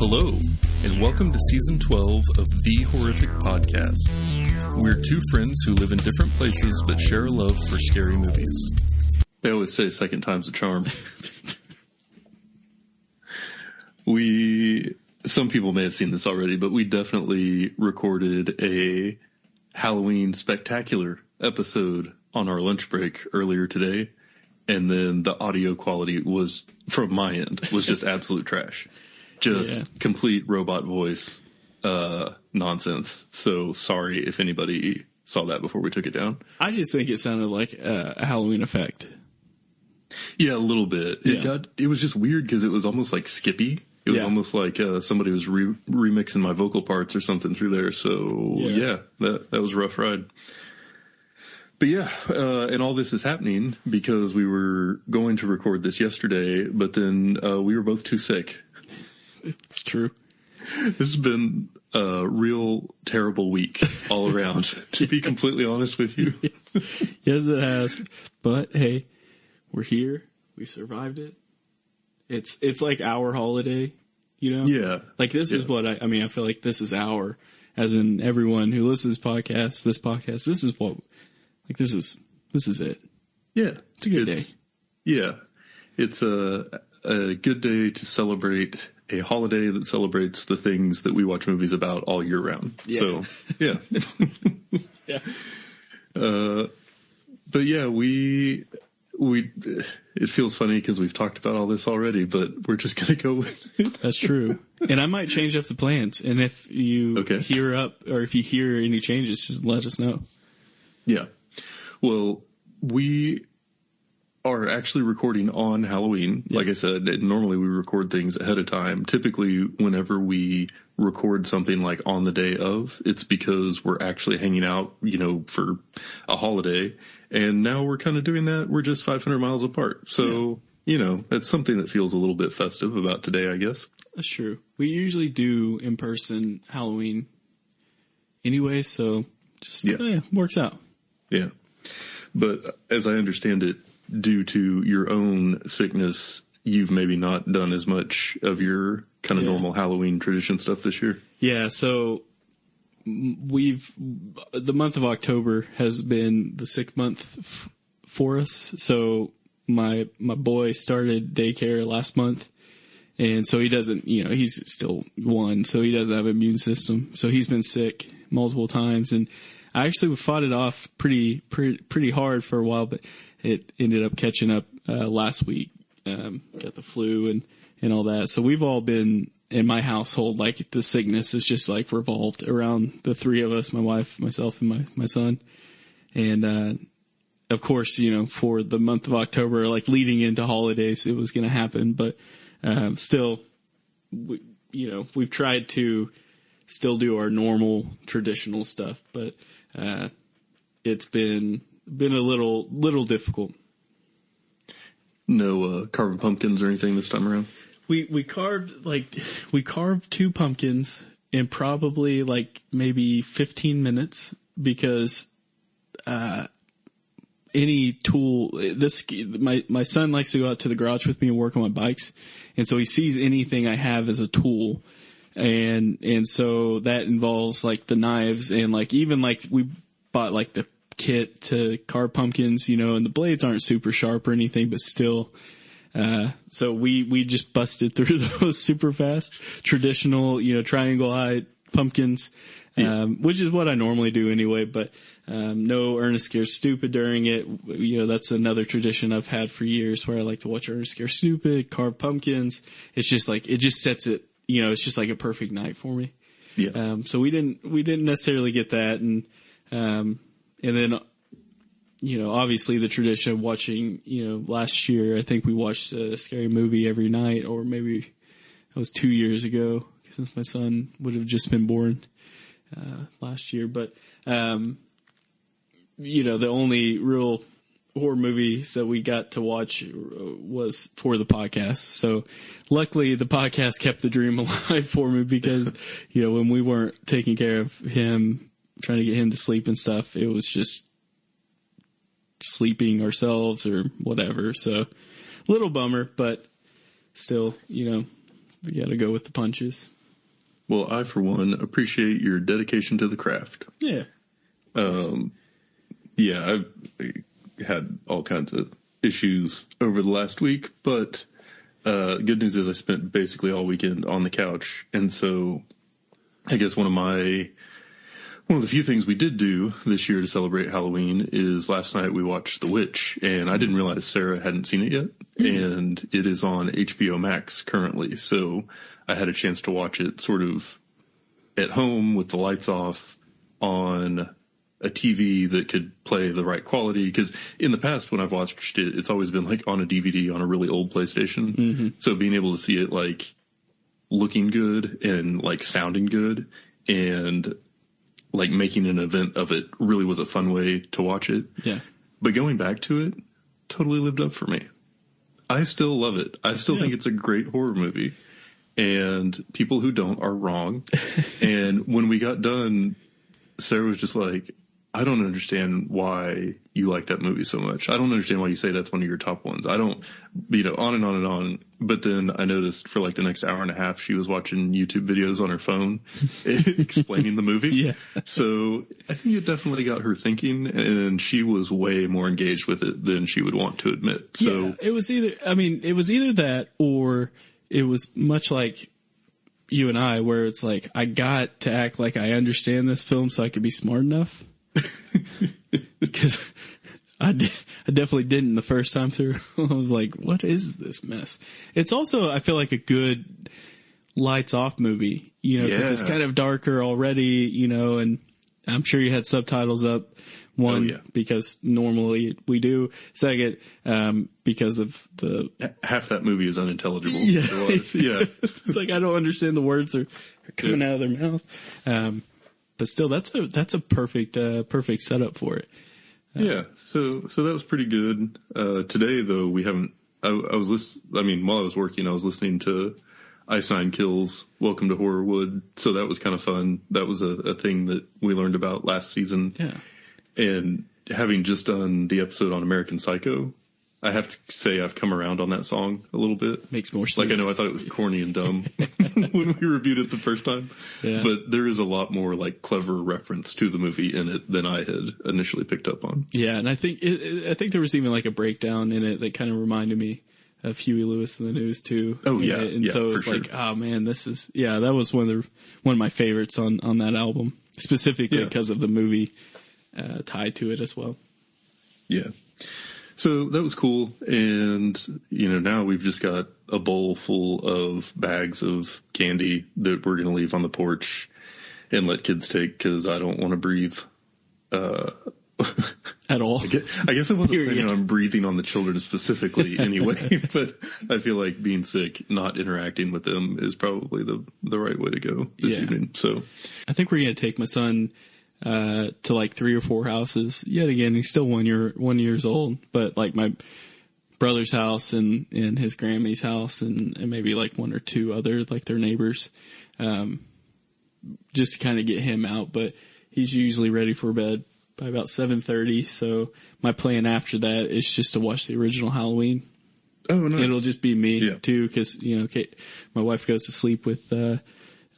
Hello, and welcome to Season 12 of The Horrific Podcast. We're two friends who live in different places but share a love for scary movies. They always say second time's a charm. Some people may have seen this already, but we definitely recorded a Halloween spectacular episode on our lunch break earlier today. And then the audio quality was, from my end, was just absolute trash. Just complete robot voice nonsense. So sorry if anybody saw that before we took it down. I just think it sounded like a Halloween effect. Yeah, a little bit. It was just weird because it was almost like Skippy. It was almost like somebody was remixing my vocal parts or something through there. So that was a rough ride. But and all this is happening because we were going to record this yesterday, but then we were both too sick. It's true. This has been a real terrible week all around, to be completely honest with you. Yes, it has. But hey, we're here. We survived it. It's like our holiday, you know? Yeah. Like this is what I mean, I feel like this is our, as in everyone who listens to this podcast, this is what, like this is it. Yeah. It's a good day. Yeah. It's a good day to celebrate a holiday that celebrates the things that we watch movies about all year round. Yeah. So, yeah. Yeah. But yeah, it feels funny because we've talked about all this already, but we're just going to go with it. That's true. And I might change up the plans. And if you if you hear any changes, just let us know. Yeah. Well, we are actually recording on Halloween. Like I said, normally we record things ahead of time. Typically, whenever we record something like on the day of, it's because we're actually hanging out, for a holiday. And now we're kind of doing that. We're just 500 miles apart. So, that's something that feels a little bit festive about today, I guess. That's true. We usually do in-person Halloween anyway, so just works out. Yeah. But as I understand it, due to your own sickness, you've maybe not done as much of your kind of normal Halloween tradition stuff this year. Yeah, so the month of October has been the sick month for us. So my boy started daycare last month, and so he doesn't, he's still 1, so he doesn't have an immune system. So he's been sick multiple times, and I actually fought it off pretty hard for a while, but it ended up catching up last week. Got the flu and all that. So we've all been in my household, like the sickness is just like revolved around the three of us, my wife, myself, and my son. And of course, for the month of October, like leading into holidays, it was going to happen. But still, we've tried to still do our normal traditional stuff, but it's been a little difficult. No carving pumpkins or anything this time around? We carved 2 pumpkins in probably maybe 15 minutes because any tool, my son likes to go out to the garage with me and work on my bikes, and so he sees anything I have as a tool, and so that involves the knives and even we bought the kit to carve pumpkins, and the blades aren't super sharp or anything, but still. So we just busted through those super fast, traditional, triangle eye pumpkins, which is what I normally do anyway, but, no Ernest Scares Stupid during it. That's another tradition I've had for years where I like to watch Ernest Scares Stupid, carve pumpkins. It's just it just sets it, it's just like a perfect night for me. Yeah. So we didn't necessarily get that. And then, obviously the tradition of watching, last year, I think we watched a scary movie every night, or maybe it was 2 years ago since my son would have just been born, last year. But, the only real horror movies that we got to watch was for the podcast. So luckily the podcast kept the dream alive for me because, when we weren't taking care of him, trying to get him to sleep and stuff, it was just sleeping ourselves or whatever. So a little bummer, but still, we got to go with the punches. Well, I, for one, appreciate your dedication to the craft. Yeah. Yeah, I've had all kinds of issues over the last week, but good news is I spent basically all weekend on the couch. And so I guess one of the few things we did do this year to celebrate Halloween is last night we watched The Witch, and I didn't realize Sarah hadn't seen it yet. And it is on HBO Max currently. So I had a chance to watch it sort of at home with the lights off on a TV that could play the right quality. Because in the past when I've watched it, it's always been like on a DVD on a really old PlayStation. Mm-hmm. So being able to see it like looking good and like sounding good and like making an event of it really was a fun way to watch it. Yeah. But going back to it totally lived up for me. I still love it. I still think it's a great horror movie, and people who don't are wrong. And when we got done, Sarah was just like, I don't understand why you like that movie so much. I don't understand why you say that's one of your top ones. I don't, on and on and on. But then I noticed for like the next hour and a half, she was watching YouTube videos on her phone explaining the movie. Yeah. So I think it definitely got her thinking, and she was way more engaged with it than she would want to admit. So yeah, it was either that, or it was much like you and I, where it's like, I got to act like I understand this film so I could be smart enough. Because I definitely didn't the first time through. I was like, what is this mess? It's also, I feel like, a good lights off movie, because it's kind of darker already, and I'm sure you had subtitles up. One, because normally we do. Second, because of the half that movie is unintelligible. Yeah. It's like I don't understand the words that are coming out of their mouth. But still, that's a perfect setup for it. So that was pretty good. Today though, we haven't, while I was working, I was listening to Ice Nine Kills Welcome to Horrorwood. So that was kind of fun. That was a thing that we learned about last season. Yeah. And having just done the episode on American Psycho, I have to say I've come around on that song a little bit. Makes more sense. Like, I know I thought it was corny and dumb when we reviewed it the first time. Yeah. But there is a lot more like clever reference to the movie in it than I had initially picked up on. Yeah, and I think there was even like a breakdown in it that kind of reminded me of Huey Lewis in the News too. Oh yeah. And so it's like, oh man, that was one of my favorites on that album, specifically because of the movie tied to it as well. Yeah. So that was cool. And, now we've just got a bowl full of bags of candy that we're going to leave on the porch and let kids take, because I don't want to breathe. At all. I guess I wasn't planning on breathing on the children specifically anyway, but I feel like being sick, not interacting with them is probably the right way to go this evening. So I think we're going to take my son to like 3 or 4 houses. Yet again, he's still 1 years old, but like my brother's house and his Grammy's house and maybe like 1 or 2 other, like their neighbors, just to kind of get him out. But he's usually ready for bed by about 7:30. So my plan after that is just to watch the original Halloween. Oh, nice. It'll just be me too, because my wife goes to sleep or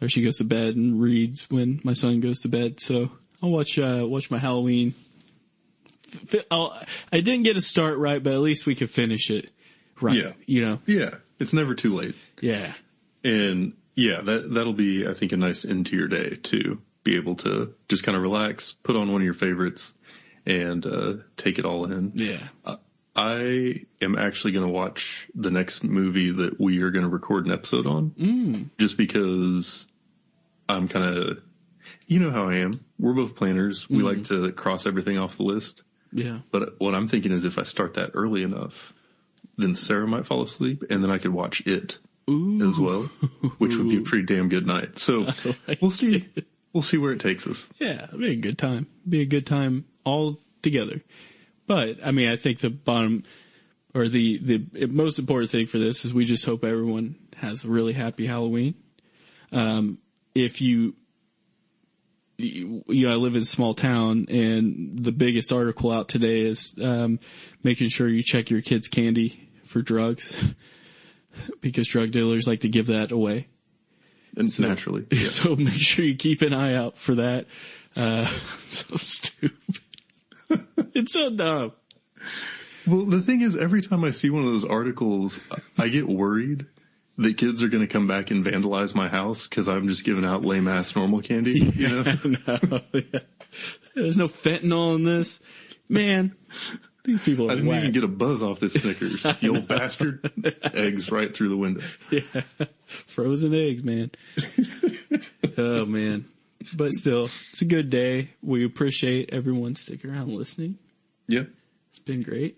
she goes to bed and reads when my son goes to bed. So I'll watch my Halloween. I didn't get a start right, but at least we could finish it right. Yeah. Yeah. It's never too late. Yeah. And that'll be, I think, a nice end to your day to be able to just kind of relax, put on one of your favorites, and take it all in. Yeah. I am actually going to watch the next movie that we are going to record an episode on. Just because I'm kind of, how I am. We're both planners. We like to cross everything off the list. Yeah. But what I'm thinking is if I start that early enough, then Sarah might fall asleep, and then I could watch it as well, which would be a pretty damn good night. So we'll see. We'll see where it takes us. Yeah, it'll be a good time. Be a good time all together. But I think the bottom, or the most important thing for this is we just hope everyone has a really happy Halloween. If I live in a small town, and the biggest article out today is making sure you check your kids' candy for drugs, because drug dealers like to give that away. and naturally. Yeah. So make sure you keep an eye out for that. So stupid. It's so dumb. Well, the thing is, every time I see one of those articles, I get worried that kids are going to come back and vandalize my house because I'm just giving out lame-ass normal candy, you know? No, yeah. There's no fentanyl in this. Man, these people are I didn't whack. even get a buzz off this Snickers. You old bastard. Eggs right through the window. Yeah. Frozen eggs, man. Oh, man. But still, it's a good day. We appreciate everyone sticking around listening. Yep. It's been great.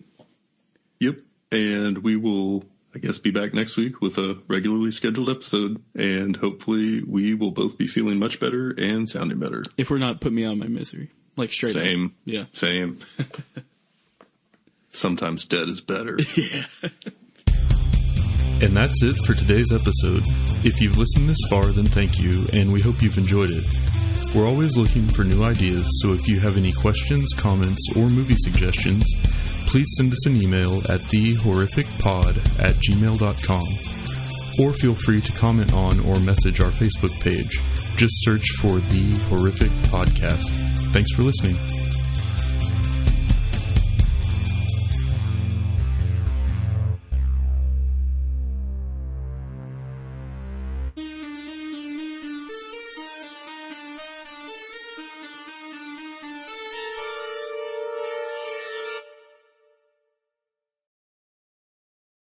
Yep. And we will, I guess, be back next week with a regularly scheduled episode. And hopefully we will both be feeling much better and sounding better. If we're not, put me on my misery. Like straight up. Same. Yeah. Same. Sometimes dead is better. Yeah. And that's it for today's episode. If you've listened this far, then thank you, and we hope you've enjoyed it. We're always looking for new ideas, so if you have any questions, comments, or movie suggestions, please send us an email at thehorrificpod@gmail.com, or feel free to comment on or message our Facebook page. Just search for The Horrific Podcast. Thanks for listening.